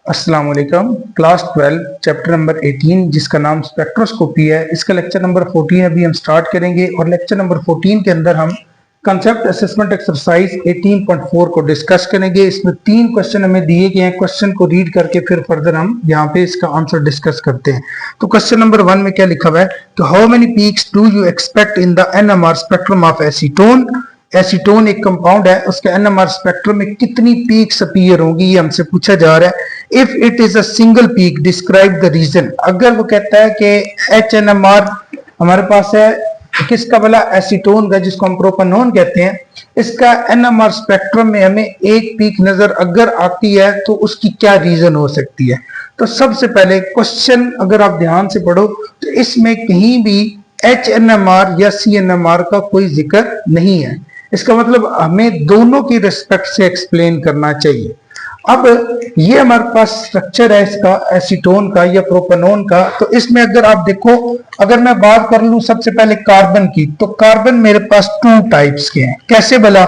अस्सलाम वालेकुम। Class 12 chapter number 18 जिसका नाम स्पेक्ट्रोस्कोपी है, इसका लेक्चर नंबर 14 अभी हम स्टार्ट करेंगे और लेक्चर नंबर 14 के अंदर हम कंसेप्ट असेसमेंट एक्सरसाइज 18.4 को डिस्कस करेंगे। इसमें 3 क्वेश्चन हमें दिए गए हैं। क्वेश्चन को रीड करके फिर फर्दर हम यहाँ पे इसका आंसर डिस्कस करते हैं। तो क्वेश्चन नंबर 1 में क्या लिखा हुआ है, तो how many peaks do you expect in the NMR spectrum of acetone. Acetone एक कंपाउंड है, उसके एनएमआर स्पेक्ट्रम में कितनी पीक्स अपीयर होंगी, ये हमसे पूछा जा रहा है। If it is a single peak describe the region. अगर वो कहता है कि एचएनएमआर हमारे पास है किसका वाला, एसीटोन का, जिसको हम प्रोपेनॉन कहते हैं, इसका एनएमआर स्पेक्ट्रम में हमें एक पीक नजर अगर आती है तो उसकी क्या रीजन हो सकती है। तो सबसे पहले क्वेश्चन अगर आप ध्यान से पढ़ो तो इसमें कहीं भी एचएनएमआर या सीएनएमआर का कोई जिक्र नहीं है। इसका मतलब हमें दोनों की रिस्पेक्ट से एक्सप्लेन करना चाहिए। अब ये हमारे पास स्ट्रक्चर है इसका एसीटोन का या प्रोपेनॉन का। तो इसमें अगर आप देखो, अगर मैं बात कर लूं सबसे पहले कार्बन की, तो कार्बन मेरे पास 2 टाइप्स के हैं। कैसे भला,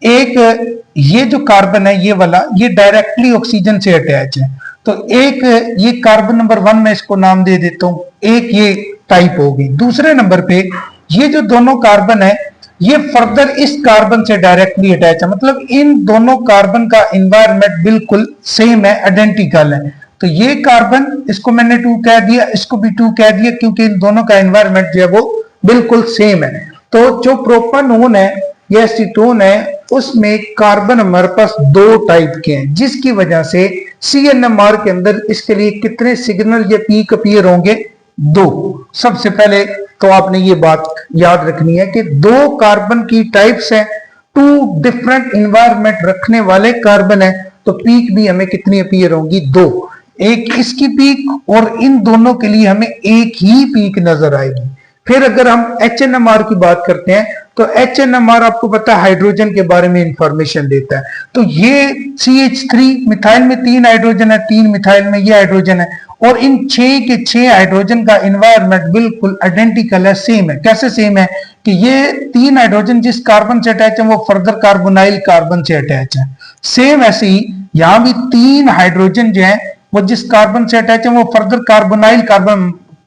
एक ये जो कार्बन है ये वाला, ये डायरेक्टली ऑक्सीजन से अटैच है। तो एक ये कार्बन नंबर 1 में इसको नाम दे देता हूं, एक ये टाइप होगी। दूसरे नंबर पे ये जो दोनों कार्बन है ये फर्दर इस कार्बन से डायरेक्टली अटैच है, मतलब इन दोनों कार्बन का एनवायरनमेंट बिल्कुल सेम है, आइडेंटिकल है। तो ये कार्बन, इसको मैंने 2 कह दिया, इसको भी 2 कह दिया, क्योंकि इन दोनों का एनवायरनमेंट जो है वो बिल्कुल सेम है। तो जो प्रोपेनॉन है या एसीटोन है, उसमें कार्बन हमारे पास 2 टाइप के हैं, जिसकी वजह से सीएनएमआर के अंदर इसके लिए कितने सिग्नल या पीक अपीयर होंगे, 2। सबसे पहले तो आपने ये बात याद रखनी है कि 2 कार्बन की टाइप्स हैं, 2 डिफरेंट एनवायरनमेंट रखने वाले कार्बन है, तो पीक भी हमें कितनी अपीयर होंगी, 2। एक इसकी पीक और इन दोनों के लिए हमें एक ही पीक नजर आएगी। फिर अगर हम एचएनएमआर की बात करते हैं तो एचएनएमआर आपको पता है हाइड्रोजन के बारे में इंफॉर्मेशन देता है। तो ये CH3 मिथाइल में 3 हाइड्रोजन है, 3 मिथाइल में ये हाइड्रोजन है, और इन 6 के 6 हाइड्रोजन का एनवायरनमेंट बिल्कुल आइडेंटिकल है, सेम है। कैसे सेम है कि ये 3 हाइड्रोजन जिस कार्बन से अटैच है वो फर्दर कार्बोनाइल कार्बन से अटैच है। सेम ऐसे ही यहां भी 3 हाइड्रोजन जो है वो जिस कार्बन से अटैच है वो फर्दर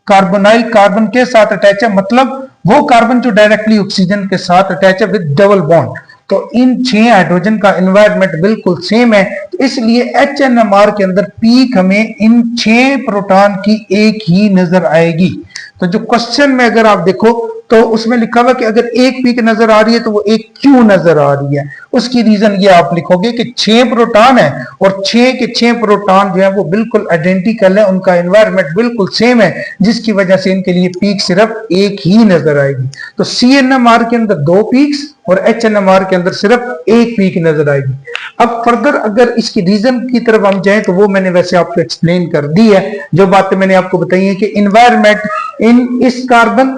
कार्बोनाइल कार्बन के साथ अटैच है, मतलब वो कार्बन जो डायरेक्टली ऑक्सीजन के साथ अटैच है विद डबल बॉन्ड। तो इन 6 हाइड्रोजन का एनवायरनमेंट बिल्कुल सेम है, तो इसलिए एचएनएमआर के अंदर पीक हमें इन 6 प्रोटॉन की एक ही नजर आएगी। तो जो क्वेश्चन में अगर आप देखो तो उसमें लिखा हुआ कि अगर एक पीक नजर आ रही है तो वो एक क्यों नजर आ रही है, उसकी रीजन ये आप लिखोगे कि 6 प्रोटॉन है और 6 के 6 प्रोटॉन जो है वो बिल्कुल आइडेंटिकल है, उनका एनवायरनमेंट बिल्कुल सेम है, जिसकी वजह से इनके लिए पीक सिर्फ एक ही नजर आएगी। तो सीएनएमआर के अंदर 2 पीक्स और एचएनएमआर के अंदर सिर्फ एक पीक नजर आएगी। अब फर्दर अगर इसकी रीजन की तरफ हम जाएं तो वो मैंने वैसे आपको एक्सप्लेन कर दी है। जो बातें मैंने आपको बताई है कि एनवायरनमेंट इन इस कार्बन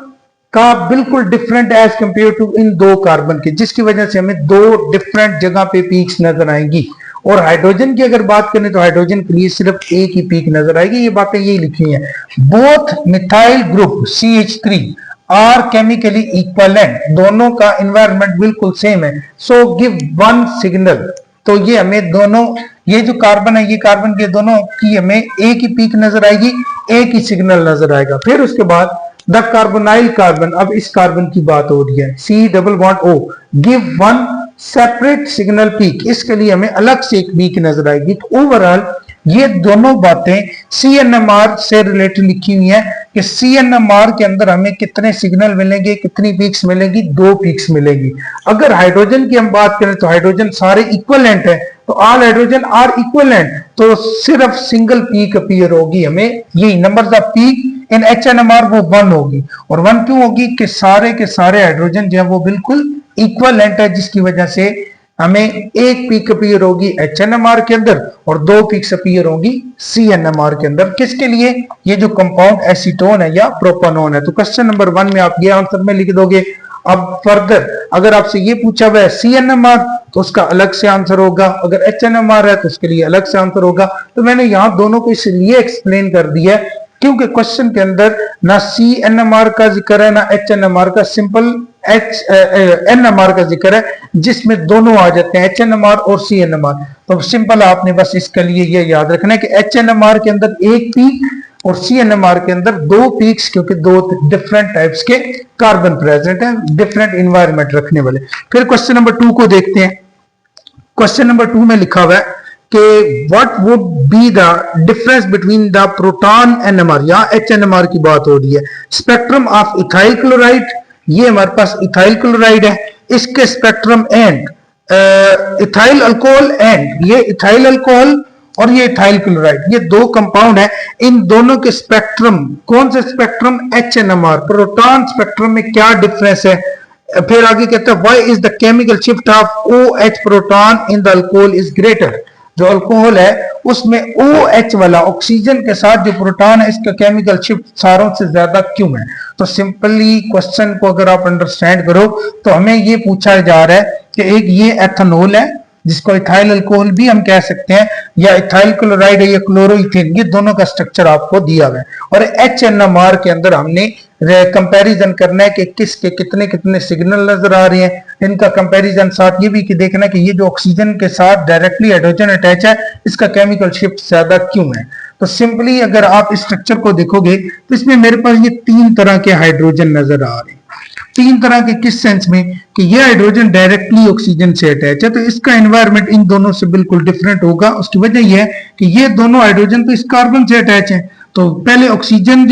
का बिल्कुल डिफरेंट एज कंपेयर टू इन 2 कार्बन के, जिसकी वजह से हमें 2 डिफरेंट जगह पे पीक्स नजर आएंगी। और हाइड्रोजन की अगर बात करें तो हाइड्रोजन के लिए सिर्फ एक ही पीक नजर आएगी। ये बातें यही लिखी हैं। Both methyl group CH3 are chemically equivalent, दोनों का एनवायरनमेंट बिल्कुल सेम है, सो गिव 1 सिग्नल। तो ये हमें दोनों, ये जो कार्बन है ये कार्बन के दोनों की हमें एक ही पीक नजर आएगी, एक ही सिग्नल नजर आएगा। फिर उसके बाद द कार्बोनाइल कार्बन, अब इस कार्बन की बात हो रही है, C double bond O, give 1 separate signal peak, इसके लिए हमें अलग से एक पीक नजर आएगी। तो ओवरऑल ये दोनों बातें सीएनएमआर से रिलेटेड लिखी हुई है कि सीएनएमआर के अंदर हमें कितने सिग्नल मिलेंगे, कितनी पीक्स मिलेंगी, 2 पीक्स मिलेगी। अगर हाइड्रोजन की हम बात करें तो हाइड्रोजन सारे इक्विवेलेंट है, तो ऑल हाइड्रोजन आर इक्विवेलेंट, तो सिर्फ सिंगल पीक अपीयर होगी हमें। यही नंबर ऑफ पीक इन एचएनएमआर वो 1 होगी। और 1 क्यों होगी कि सारे के सारे हाइड्रोजन जो है वो बिल्कुल इक्विवेलेंट है, जिसकी वजह से हमें एक पीक अपीयर होगी एचएनएमआर के अंदर और 2 पीक्स अपीयर होगी सीएनएमआर के अंदर। किसके लिए, ये जो कंपाउंड एसीटोन है या प्रोपेनॉन है। तो क्वेश्चन नंबर 1 में आप ये आंसर में लिख दोगे। अब फर्दर अगर आपसे ये पूछा हुआ है सीएनएमआर तो उसका अलग से आंसर होगा, अगर एचएनएमआर है तो उसके लिए अलग से आंसर होगा। तो मैंने यहां दोनों को इसलिए एक्सप्लेन कर दिया है क्योंकि क्वेश्चन के अंदर ना सीएनएमआर का जिक्र है ना एचएनएमआर का, सिंपल NMR का जिक्र है जिसमें दोनों आ जाते हैं, HNMR और CNMR। तो सिंपल आपने बस इसके लिए ये याद रखना है कि HNMR के अंदर एक पीक और CNMR के अंदर दो पीक्स, क्योंकि दो डिफरेंट टाइप्स के कार्बन प्रेजेंट है, डिफरेंट इन्वायरमेंट रखने वाले। फिर क्वेश्चन नंबर 2 को देखते हैं। क्वेश्चन नंबर 2 में लिखा हुआ है कि what would be the difference between the proton NMR, या HNMR की बात हो रही है, स्पेक्ट्रम ऑफ इथाइल क्लोराइड, ये हमारे पास इथाइल क्लोराइड है, इसके spectrum and ethyl alcohol, and ये इथाइल अल्कोहल और ये इथाइल क्लोराइड, ये दो कंपाउंड है, इन दोनों के स्पेक्ट्रम, कौन से स्पेक्ट्रम, HNMR प्रोटॉन स्पेक्ट्रम में क्या डिफरेंस है। फिर आगे कहता है why is the chemical shift of OH proton in the alcohol is greater, जो अल्कोहल है उसमें OH वाला ऑक्सीजन के साथ जो प्रोटॉन है इसका केमिकल शिफ्ट सारों से ज्यादा क्यों है। तो सिंपली क्वेश्चन को अगर आप अंडरस्टैंड करो तो हमें ये पूछा जा रहा है कि एक ये एथेनॉल है जिसको इथाइल अल्कोहल भी हम कह सकते हैं, या इथाइल क्लोराइड है या क्लोरोइथेन, ये दोनों का स्ट्रक्चर आपको दिया हुआ है, और HNMR के अंदर हमने कंपैरिजन करना है कि किसके कितने कितने सिग्नल नजर आ रहे हैं, इनका कंपैरिजन साथ ये भी कि देखना कि ये जो ऑक्सीजन के साथ डायरेक्टली हाइड्रोजन अटैच है इसका केमिकल शिफ्ट ज्यादा क्यों है। तो सिंपली अगर आप इस स्ट्रक्चर को देखोगे तो इसमें मेरे पास ये 3 तरह के हाइड्रोजन नजर आ रहे हैं। 3 तरह के किस सेंस में कि ये हाइड्रोजन डायरेक्टली ऑक्सीजन से अटैच है, तो इसका एनवायरनमेंट इन दोनों से बिल्कुल डिफरेंट होगा। उसकी वजह यह है कि ये दोनों हाइड्रोजन तो इस कार्बन से अटैच है, तो पहले ऑक्सीजन,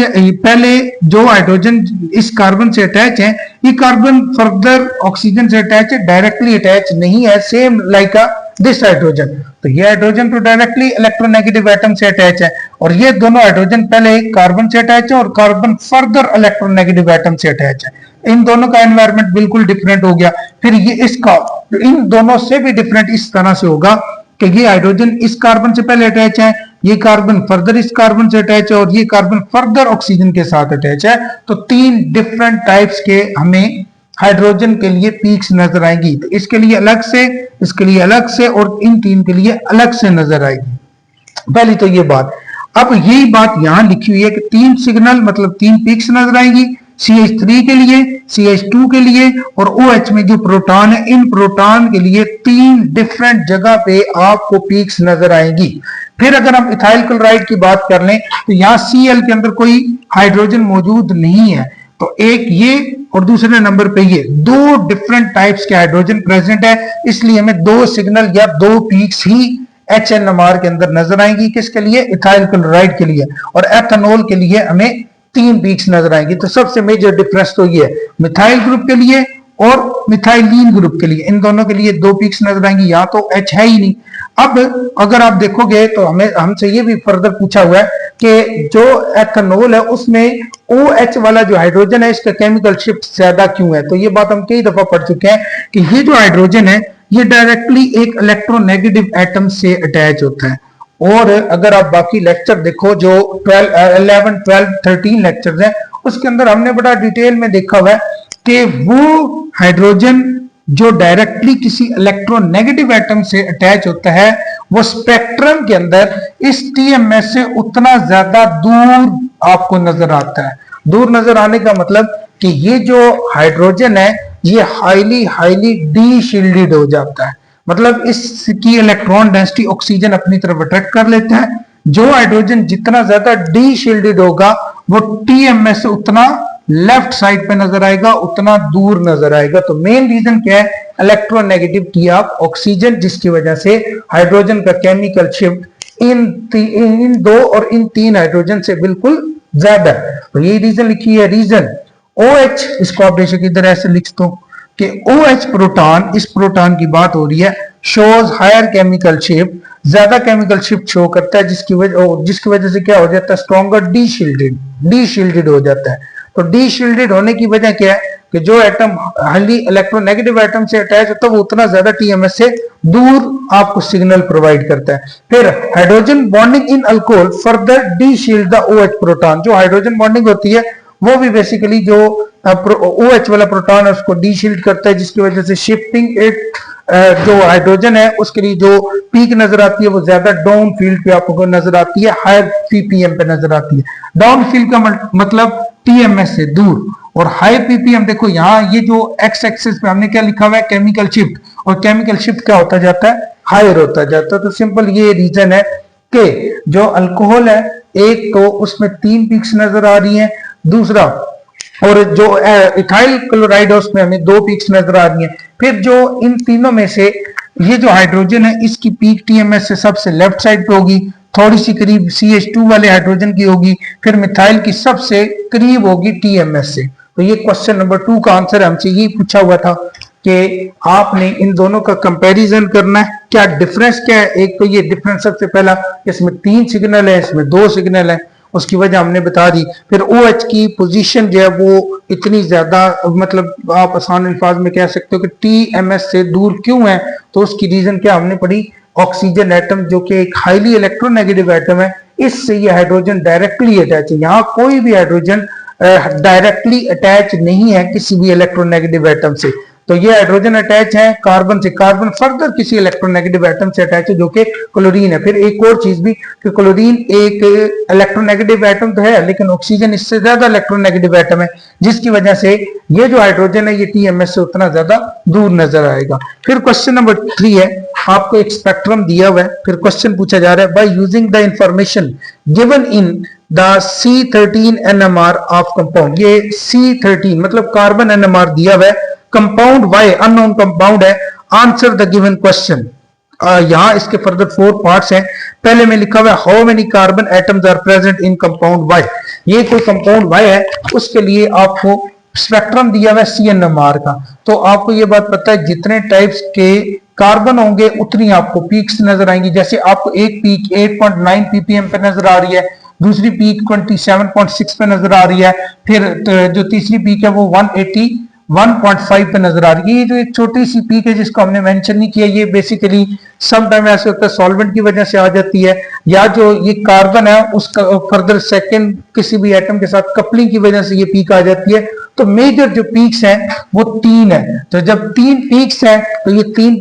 पहले जो हाइड्रोजन इस कार्बन से अटैच है, ये कार्बन फर्दर ऑक्सीजन से अटैच है, डायरेक्टली अटैच नहीं है, सेम लाइक दिस हाइड्रोजन। तो ये हाइड्रोजन तो डायरेक्टली इलेक्ट्रोनेगेटिव एटम से अटैच है, और ये दोनों हाइड्रोजन पहले कार्बन से अटैच है और कार्बन फर्दर इलेक्ट्रोनेगेटिव एटम से अटैच है। इन दोनों का एनवायरनमेंट बिल्कुल डिफरेंट हो गया। फिर ये इसका इन दोनों से भी डिफरेंट इस तरह से होगा कि ये हाइड्रोजन इस कार्बन से पहले अटैच है, ये कार्बन फर्दर इस कार्बन से अटैच है, और ये कार्बन फर्दर ऑक्सीजन के साथ अटैच है। तो 3 डिफरेंट टाइप्स के हमें हाइड्रोजन के लिए पीक्स नजर आएंगी, तो इसके लिए अलग से, इसके लिए अलग से, और इन 3 के लिए अलग से नजर आएगी। पहली तो ये बात। अब यही बात यहां लिखी हुई है कि 3 सिग्नल मतलब 3 पीक्स नजर आएंगी, CH3 के लिए, CH2 के लिए, और OH में जो प्रोटॉन है, इन प्रोटॉन के लिए 3 डिफरेंट जगह पे आपको पीक्स नजर आएंगी। फिर अगर हम इथाइल क्लोराइड की बात कर लें तो यहाँ Cl के अंदर कोई हाइड्रोजन मौजूद नहीं है, तो एक ये और दूसरे नंबर पे ये 2 डिफरेंट टाइप्स के हाइड्रोजन प्रेजेंट है, इसलिए हमें 2 सिग्नल या 2 पीक्स ही HNMR के अंदर नजर आएंगी। किसके लिए? इथाइल क्लोराइड के लिए। और एथेनॉल के लिए हमें 3 पीक्स नजर आएंगी। तो सबसे मेजर डिफरेंस तो ये है, मिथाइल ग्रुप के लिए और मिथाइलिन ग्रुप के लिए, इन दोनों के लिए 2 पीक्स नजर आएंगी, यहाँ तो H है ही नहीं। अब अगर आप देखोगे तो हमें हमसे ये भी फर्दर पूछा हुआ है कि जो एथेनॉल है उसमें OH वाला जो हाइड्रोजन है इसका केमिकल शिफ्ट ज्यादा क्यों है। तो ये बात हम कई दफा पढ़ चुके हैं कि ये जो हाइड्रोजन है ये डायरेक्टली एक इलेक्ट्रोनेगेटिव एटम से अटैच होता है। और अगर आप बाकी लेक्चर देखो जो 11, 12, 13 लेक्चर हैं उसके अंदर हमने बड़ा डिटेल में देखा हुआ है कि वो हाइड्रोजन जो डायरेक्टली किसी इलेक्ट्रोनेगेटिव एटम से अटैच होता है वो स्पेक्ट्रम के अंदर इस TMS से उतना ज्यादा दूर आपको नजर आता है। दूर नजर आने का मतलब कि ये जो हाइड्रोजन है ये हाईली डी शील्डेड हो जाता है, मतलब इसकी इलेक्ट्रॉन डेंसिटी ऑक्सीजन अपनी तरफ अट्रैक्ट कर लेता है। जो हाइड्रोजन जितना ज्यादा डी शील्डेड होगा वो TMS से उतना लेफ्ट साइड पे नजर आएगा, उतना दूर नजर आएगा। तो मेन रीजन क्या है? इलेक्ट्रोनेगेटिविटी ऑफ ऑक्सीजन, जिसकी वजह से हाइड्रोजन का केमिकल शिफ्ट इन 2 और इन 3 हाइड्रोजन से बिल्कुल ज्यादा है। तो ये रीजन लिखी है। रीजन OH, इसको आप बेशक इधर ऐसे लिख दो कि OH प्रोटॉन, इस प्रोटॉन की बात हो रही है, शोज हायर केमिकल शिफ्ट, ज्यादा केमिकल शिफ्ट शो करता है, जिसकी वजह से क्या हो जाता है? स्ट्रॉन्गर डी शील्डेड हो जाता है। तो डी शील्डेड होने की वजह क्या है कि जो एटम हाईली इलेक्ट्रोनेगेटिव एटम से अटैच होता है वो उतना ज्यादा TMS से दूर आपको सिग्नल प्रोवाइड करता है। फिर hydrogen bonding in alcohol further D shield the OH proton, जो हाइड्रोजन बॉन्डिंग होती है वो भी बेसिकली जो OH वाला प्रोटॉन है उसको डी शील्ड करता है, जिसकी वजह से शिफ्टिंग इट जो हाइड्रोजन है उसके लिए जो पीक नजर आती है वो ज्यादा डाउन फील्ड पे आपको नजर आती है, हायर ppm पे नजर आती है। डाउन फील्ड का मतलब TMS से दूर, और हाई पीपीएम देखो यहाँ ये जो एक्स एक्सिस पे हमने क्या लिखा हुआ है, केमिकल शिफ्ट, और केमिकल शिफ्ट क्या होता जाता है, हायर होता जाता है। तो सिंपल ये रीजन है कि जो अल्कोहल है एक तो उसमें 3 पीक्स नजर आ रही हैं, दूसरा और जो इथाइल क्लोराइड है उसमें हमें 2 पीक्स नजर आ रही हैं। फिर जो इन तीनों में से ये जो हाइड्रोजन है इसकी पीक टीएमएस से सबसे लेफ्ट साइड पे होगी, थोड़ी सी करीब CH2 वाले हाइड्रोजन की होगी, फिर मिथाइल की सबसे करीब होगी टीएमएस से। तो ये क्वेश्चन नंबर 2 का आंसर हमसे यही पूछा हुआ था कि आपने इन दोनों का कंपैरिजन करना है, क्या डिफरेंस क्या है। एक तो ये डिफरेंस सबसे पहला, इसमें 3 सिग्नल है, इसमें 2 सिग्नल है, उसकी वजह हमने बता दी। फिर OH की पोजीशन जो है वो इतनी ज्यादा, मतलब आप आसान अल्फाज में कह सकते हो कि TMS से दूर क्यों है, तो उसकी रीजन क्या हमने पढ़ी, ऑक्सीजन एटम जो कि एक हाईली इलेक्ट्रोनेगेटिव एटम है, इससे ये हाइड्रोजन डायरेक्टली अटैच है। यहाँ कोई भी हाइड्रोजन डायरेक्टली अटैच नहीं है किसी भी इलेक्ट्रोनेगेटिव एटम से। तो ये हाइड्रोजन अटैच है कार्बन से, कार्बन फर्दर किसी इलेक्ट्रोनेगेटिव एटम से अटैच है जो कि क्लोरीन है। फिर एक और चीज भी कि क्लोरीन एक इलेक्ट्रोनेगेटिव एटम तो है, लेकिन ऑक्सीजन इससे ज्यादा इलेक्ट्रोनेगेटिव एटम है, जिसकी वजह से ये जो हाइड्रोजन है ये टीएमएस से उतना ज्यादा दूर नजर आएगा। फिर क्वेश्चन नंबर 3 है, आपको एक स्पेक्ट्रम दिया हुआ है, फिर क्वेश्चन पूछा जा रहा है, by using the information given in the C13 NMR of compound. ये C13 मतलब कार्बन NMR दिया हुआ है, कंपाउंड वाई अननोन कंपाउंड है, आंसर द गिवन क्वेश्चन। यहां इसके फर्दर 4 पार्ट्स हैं। पहले में लिखा हुआ है how many carbon atoms are present in compound Y. ये कोई कंपाउंड वाई है, उसके लिए आपको स्पेक्ट्रम दिया हुआ है CNMR का। तो आपको ये बात पता है जितने टाइप्स के कार्बन होंगे उतनी आपको पीक्स नजर आएंगी। जैसे आपको एक पीक 8.9 ppm पे नजर आ रही है, दूसरी पीक 27.6 पे नजर आ रही है, फिर जो तीसरी पीक है वो 181.5 पे नजर आ रही है। ये जो एक छोटी सी पीक है जिसको हमने मेंशन नहीं किया, ये बेसिकली सम टाइम ऐसे होता है सॉल्वेंट की वजह से आ जाती है, या जो ये कार्बन है उसका फर्दर सेकंड किसी भी एटम के साथ कपलिंग की वजह से ये पीक आ जाती है। तो मेजर जो पीक्स हैं वो 3 है। तो जब 3 पीक्स हैं तो ये 3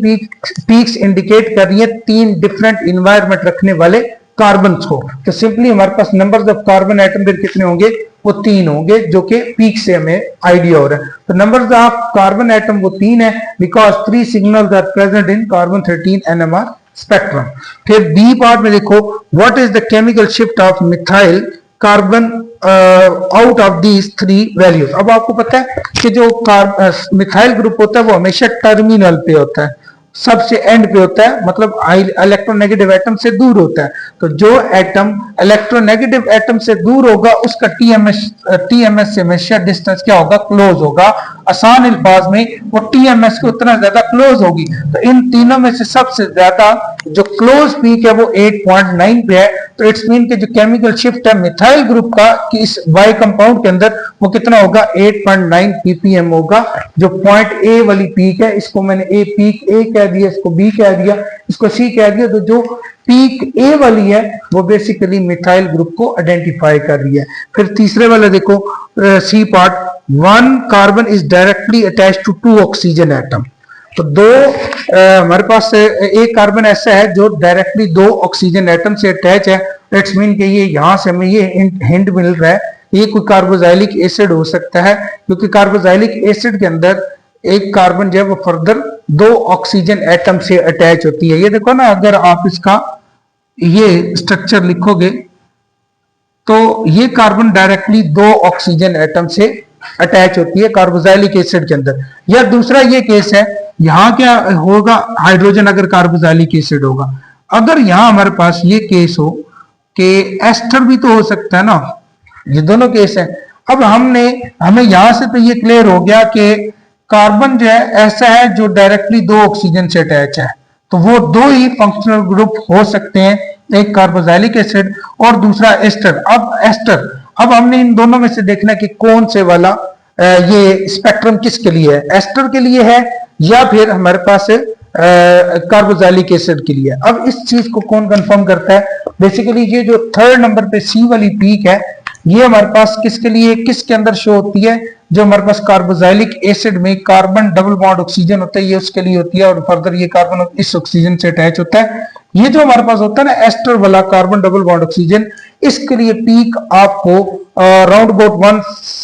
पीक्स इंडिकेट कर रही है 3 डिफरेंट इन्वायरमेंट रखने वाले कार्बन को। तो सिंपली हमारे पास नंबर्स ऑफ कार्बन एटम फिर कितने होंगे, वो 3 होंगे, जो कि पीक से हमें आइडिया हो रहा है। तो नंबर्स ऑफ कार्बन एटम वो 3 है, because 3 signals are present in carbon 13 NMR spectrum. फिर बी पार्ट में देखो, what is the chemical shift of methyl carbon out of these 3 values. अब आपको पता है कि जो मिथाइल ग्रुप होता है वो हमेशा टर्मिनल पे होता है, सबसे एंड पे होता है, मतलब इलेक्ट्रोनेगेटिव एटम से दूर होता है। तो जो एटम इलेक्ट्रोनेगेटिव एटम से दूर होगा उसका टीएमएस से हमेशा डिस्टेंस क्या होगा, क्लोज होगा। आसान अल्फाज में वो टीएमएस को उतना ज्यादा क्लोज होगी। तो इन तीनों में से सबसे ज्यादा जो क्लोज पीक है वो 8.9 पे है। तो इट्स मीन के जो केमिकल शिफ्ट है मिथाइल ग्रुप का कि इस वाई कंपाउंड के अंदर वो कितना होगा, 8.9 ppm होगा। जो पॉइंट ए वाली पीक है, इसको मैंने ए पीक ए कह दिया, इसको बी कह दिया, इसको सी कह दिया। तो जो पीक ए वाली है वो बेसिकली मिथाइल ग्रुप को आइडेंटिफाई कर रही है। फिर तीसरे वाला देखो C part, 1 carbon is directly attached to 2 oxygen atom. तो हमारे पास एक कार्बन ऐसा है जो डायरेक्टली 2 ऑक्सीजन एटम से अटैच है। इट्स मीन कि ये यहां से हमें ये हिंट मिल रहा है ये कोई कार्बोजाइलिक एसिड हो सकता है, क्योंकि कार्बोजाइलिक एसिड के अंदर एक कार्बन जो है वो फर्दर 2 ऑक्सीजन एटम से अटैच होती है। ये देखो ना, अगर आप इसका ये स्ट्रक्चर लिखोगे तो ये कार्बन डायरेक्टली 2 ऑक्सीजन एटम से अटैच होती है कार्बोजाइलिक एसिड के अंदर। या दूसरा ये केस है, यहां क्या होगा, हाइड्रोजन अगर कार्बोजाइलिक एसिड होगा। अगर यहां हमारे पास ये केस हो कि एस्टर भी तो हो सकता है ना, ये दोनों केस है। अब हमें यहां से तो ये क्लियर हो गया कि कार्बन जो है ऐसा है जो डायरेक्टली 2 ऑक्सीजन से अटैच है। तो वो 2 ही फंक्शनल ग्रुप हो सकते हैं, एक कार्बोजाइलिक एसिड और दूसरा एस्टर। अब हमने इन दोनों में से देखना कि कौन से वाला ये स्पेक्ट्रम किसके लिए है, एस्टर के लिए है या फिर हमारे पास कार्बोजाइलिक एसिड के लिए। अब इस चीज को कौन कंफर्म करता है, बेसिकली ये जो 3rd नंबर पे सी वाली पीक है ये हमारे पास किसके लिए, किसके अंदर शो होती है, जो हमारे पास कार्बोजाइलिक एसिड में कार्बन डबल बॉन्ड ऑक्सीजन होता है ये उसके लिए होती है, और फर्दर ये कार्बन इस ऑक्सीजन से अटैच होता है। ये जो हमारे पास होता है ना एस्टर वाला कार्बन डबल बॉन्ड ऑक्सीजन, इसके लिए पीक आपको राउंड अबाउट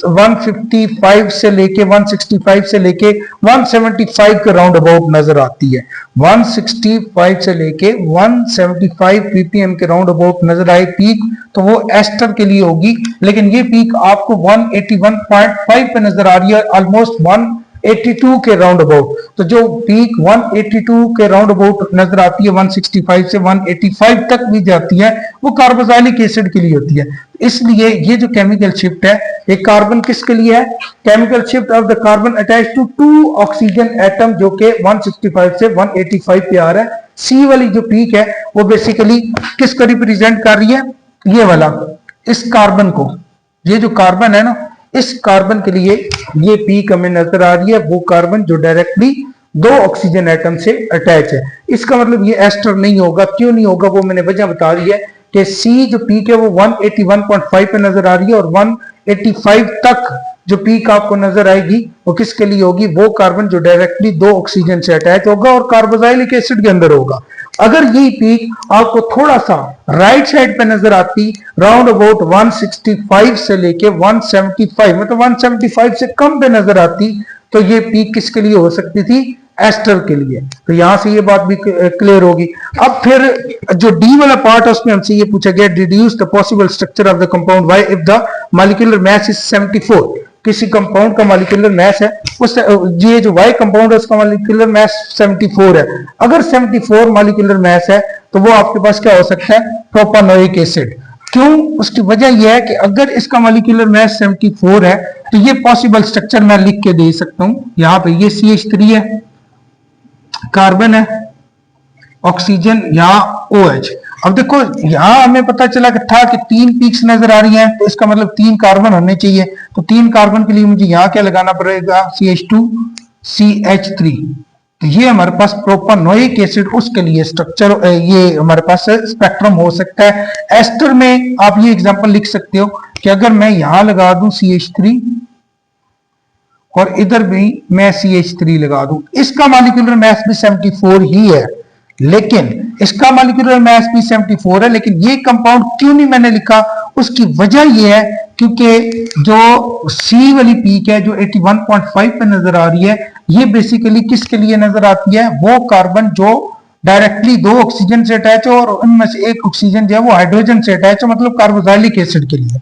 155 से लेके 165 से लेके 175 के राउंड अबाउट नजर आती है। 165 से लेके 175 पीपीएम के राउंड अबाउट नजर आए पीक, तो वो एस्टर के लिए होगी। लेकिन ये पीक आपको 181.5 पे नजर आ रही है, ऑलमोस्ट 182 के राउंड अबाउट। तो जो पीक 182 के राउंड अबाउट नजर आती है, 165 से 185 तक भी जाती है, वो कार्बोक्सिलिक एसिड के लिए होती है। इसलिए ये जो केमिकल शिफ्ट है, ये कार्बन किसके लिए है? Chemical shift of the carbon attach to 2 oxygen atom, जो कि 165 से 185 पे आ रहा है। सी वाली जो पीक है वो बेसिकली किसको रिप्रेजेंट कर रही है? ये वाला, इस कार्बन को। ये जो कार्बन है ना, इस कार्बन के लिए ये पीक हमें नजर आ रही है, वो कार्बन जो डायरेक्टली 2 ऑक्सीजन एटम से अटैच है। इसका मतलब ये एस्टर नहीं होगा। क्यों नहीं होगा वो मैंने वजह बता दी है कि सी जो पीक है वो 181.5 पे नजर आ रही है, और 185 तक जो पीक आपको नजर आएगी वो किसके लिए होगी? वो कार्बन जो डायरेक्टली 2 ऑक्सीजन से अटैच होगा और कार्बोक्सिलिक एसिड के अंदर होगा। अगर ये पीक आपको थोड़ा सा राइट साइड पे नजर आती, राउंड अबाउट 165 से लेके 175, मतलब 175 से कम पे नजर आती, तो ये पीक किसके लिए हो सकती थी? एस्टर के लिए। तो यहां से ये बात भी क्लियर होगी। अब फिर जो डी वाला पार्ट है उसमें हमसे ये पूछा गया, deduce the possible structure of the compound Y if the molecular mass is 74। किसी कंपाउंड का मॉलिक्यूलर मास है, उस ये जो वाई कंपाउंड है उसका मॉलिक्यूलर मास 74 है। अगर 74 मॉलिक्यूलर मास है तो वो आपके पास क्या हो सकता है? Propanoic acid. क्यों? उसकी वजह यह है कि अगर इसका मॉलिक्यूलर मास 74 है तो ये पॉसिबल स्ट्रक्चर मैं लिख के दे सकता हूं। यहां पे ये CH3 है, कार्बन है, ऑक्सीजन, यहां OH। अब देखो यहां हमें पता चला कि था कि 3 पीक्स नजर आ रही हैं, तो इसका मतलब 3 कार्बन होने चाहिए। तो 3 कार्बन के लिए मुझे यहां क्या लगाना पड़ेगा? CH2 CH3। तो ये हमारे पास प्रोपानोइक एसिड, उसके लिए स्ट्रक्चर, ये हमारे पास स्पेक्ट्रम हो सकता है। एस्टर में आप ये एग्जांपल लिख सकते हो कि अगर मैं यहां लगा दूं CH3 और इधर भी मैं CH3 लगा दूं, इसका मॉलिक्यूलर मास भी 74 ही है, लेकिन इसका मॉलिक्यूलर मास भी 74 है, लेकिन ये कंपाउंड क्यों नहीं मैंने लिखा? उसकी वजह ये है क्योंकि जो सी वाली पीक है जो 81.5 पे नजर आ रही है, ये बेसिकली किसके लिए नजर आती है? वो कार्बन जो डायरेक्टली 2 ऑक्सीजन से अटैच हो और उनमें से एक ऑक्सीजन जो है वो हाइड्रोजन से अटैच है, मतलब कार्बोक्सिलिक एसिड के लिए।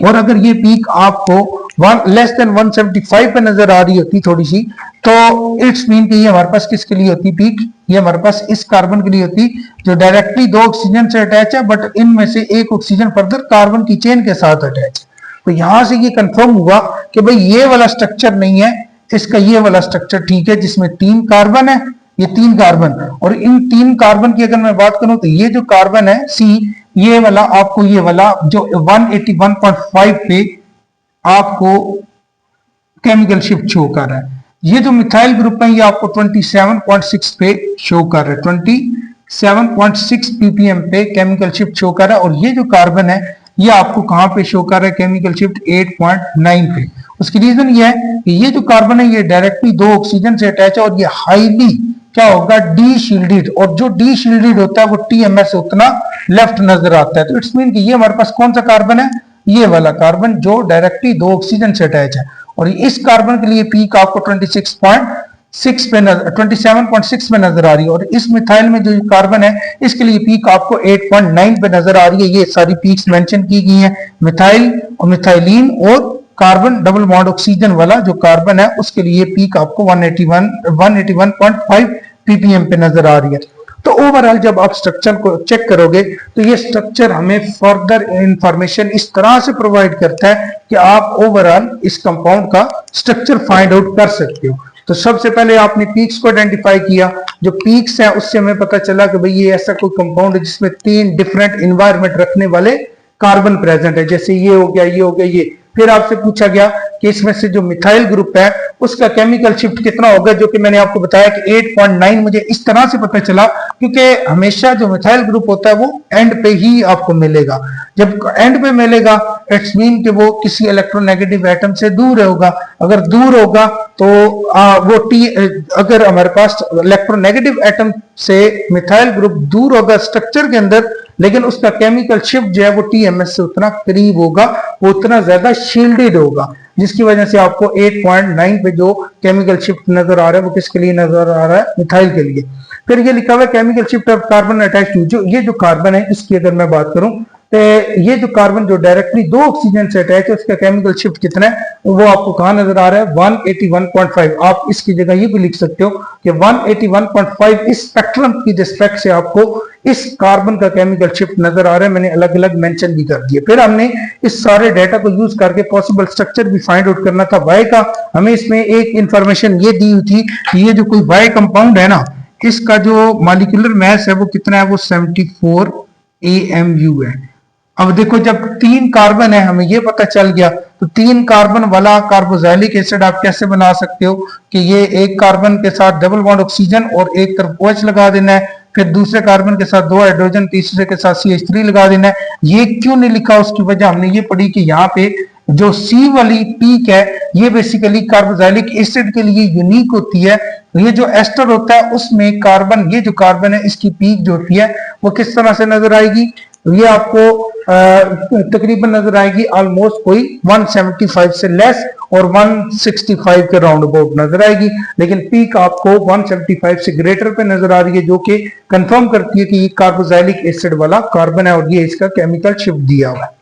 और अगर ये पीक आपको लेस देन 175 पे नजर आ रही होती थोड़ी सी, तो इट्स मीन कि ये हमारे पास किसके लिए होती पीक? ये हमारे पास इस कार्बन के लिए होती जो डायरेक्टली 2 ऑक्सीजन से अटैच है, बट इनमें से एक ऑक्सीजन फर्दर कार्बन की चेन के साथ अटैच है। तो यहां से ये कंफर्म हुआ कि भाई ये वाला स्ट्रक्चर नहीं है, इसका ये वाला स्ट्रक्चर ठीक है, जिसमें 3 कार्बन है, ये 3 कार्बन। और इन 3 कार्बन की अगर मैं बात करूं तो ये जो कार्बन है सी, ये वाला आपको, ये वाला जो 181.5 पे आपको केमिकल शिफ्ट शो कर रहा है। ये जो मिथाइल ग्रुप है ये आपको 27.6 पे शो कर रहा है, 27.6 ppm पे केमिकल शिफ्ट शो कर रहा है। और ये जो कार्बन है ये आपको कहां पे शो कर रहा है? केमिकल शिफ्ट 8.9 पे। उसकी रीजन ये है कि ये जो कार्बन है ये डायरेक्टली 2 ऑक्सीजन से अटैच है, और ये हाईली क्या होगा? D shielded. और जो डी शील्डेड होता है वो TMS उतना लेफ्ट नजर आता है। तो इट्स मीन कि ये हमारे पास कौन सा कार्बन है? ये वाला कार्बन जो डायरेक्टली 2 ऑक्सीजन से अटैच है। और इस कार्बन के लिए पीक आपको 27.6 पे नजर आ रही है। और इस मिथाइल में जो कार्बन है इसके लिए पीक आपको 8.9 पे नजर आ रही है। ये सारी पीक्स मेंशन की गई हैं। मिथाइल और मिथाइलिन और कार्बन डबल बॉन्ड ऑक्सीजन वाला जो कार्बन है उसके लिए पीक आपको 181.5 ppm पे नजर आ रही है। तो ओवरऑल जब आप स्ट्रक्चर को चेक करोगे तो ये स्ट्रक्चर हमें फर्दर इंफॉर्मेशन इस तरह से प्रोवाइड करता है कि आप ओवरऑल इस कंपाउंड का स्ट्रक्चर फाइंड आउट कर सकते हो। तो सबसे पहले आपने पीक्स को आइडेंटिफाई किया। जो पीक्स है उससे हमें पता चला कि भाई ये ऐसा कोई कंपाउंड है जिसमें 3 डिफरेंट एनवायरनमेंट रखने वाले कार्बन प्रेजेंट है, जैसे ये हो गया, ये हो गया, ये। फिर आपसे पूछा गया कि इसमें से जो मिथाइल ग्रुप है उसका केमिकल शिफ्ट कितना होगा, जो कि मैंने आपको बताया कि 8.9 मुझे इस तरह से पता चला क्योंकि हमेशा जो मिथाइल ग्रुप होता है वो एंड पे ही आपको मिलेगा। जब एंड पे मिलेगा इट्स मीन कि वो किसी इलेक्ट्रोनेगेटिव एटम से दूर होगा। अगर दूर होगा तो वो टी, अगर हमारे पास इलेक्ट्रोनेगेटिव एटम से मिथाइल ग्रुप दूर होगा स्ट्रक्चर के अंदर, लेकिन उसका केमिकल शिफ्ट जो है वो टीएमएस से उतना करीब होगा, वो उतना ज्यादा शील्डेड होगा, जिसकी वजह से आपको 8.9 पे जो केमिकल शिफ्ट नजर आ रहा है वो किसके लिए नजर आ रहा है, मिथाइल के लिए। फिर ये लिखा हुआ है chemical shift of carbon attach to, जो ये जो कार्बन है इसकी अगर मैं बात करूं तो ये जो कार्बन जो डायरेक्टली दो ऑक्सीजन से अटैच है उसका केमिकल शिफ्ट कितना है, वो आपको कहां नजर आ रहा है, 181.5। आप इसकी जगह ये भी लिख सकते हो कि 181.5 इस स्पेक्ट्रम की रिस्पेक्ट से आपको इस कार्बन का केमिकल शिफ्ट नजर आ रहा है। मैंने अलग अलग मेंशन भी कर दिए। फिर हमने इस सारे डाटा को यूज करके पॉसिबल स्ट्रक्चर भी फाइंड आउट करना था वाई का। हमें इसमें एक इंफॉर्मेशन ये दी हुई थी कि ये जो कोई वाई कंपाउंड है ना, इसका जो मॉलिक्यूलर मास है वो कितना है, वो 74 AMU है। अब देखो जब 3 कार्बन है हमें ये पता चल गया, तो 3 कार्बन वाला कार्बोक्सिलिक एसिड आप कैसे बना सकते हो कि ये एक कार्बन के साथ डबल बॉन्ड ऑक्सीजन और एक तरफ OH लगा देना है, फिर दूसरे कार्बन के साथ 2 हाइड्रोजन, तीसरे के साथ CH3 लगा देना है। ये क्यों नहीं लिखा, उसकी वजह हमने ये पढ़ी कि यहाँ पे जो C वाली पीक है ये बेसिकली कार्बोक्सिलिक एसिड के लिए यूनिक होती है। ये जो एस्टर होता है उसमें कार्बन, ये जो कार्बन है इसकी पीक जो होती है वो किस तरह से नजर आएगी, ये आपको तकरीबन नजर आएगी ऑलमोस्ट कोई 175 से लेस और 165 के राउंड अबाउट नजर आएगी, लेकिन पीक आपको 175 से ग्रेटर पे नजर आ रही है, जो कि कंफर्म करती है कि ये कार्बोक्सिलिक एसिड वाला कार्बन है और ये इसका केमिकल शिफ्ट दिया हुआ है।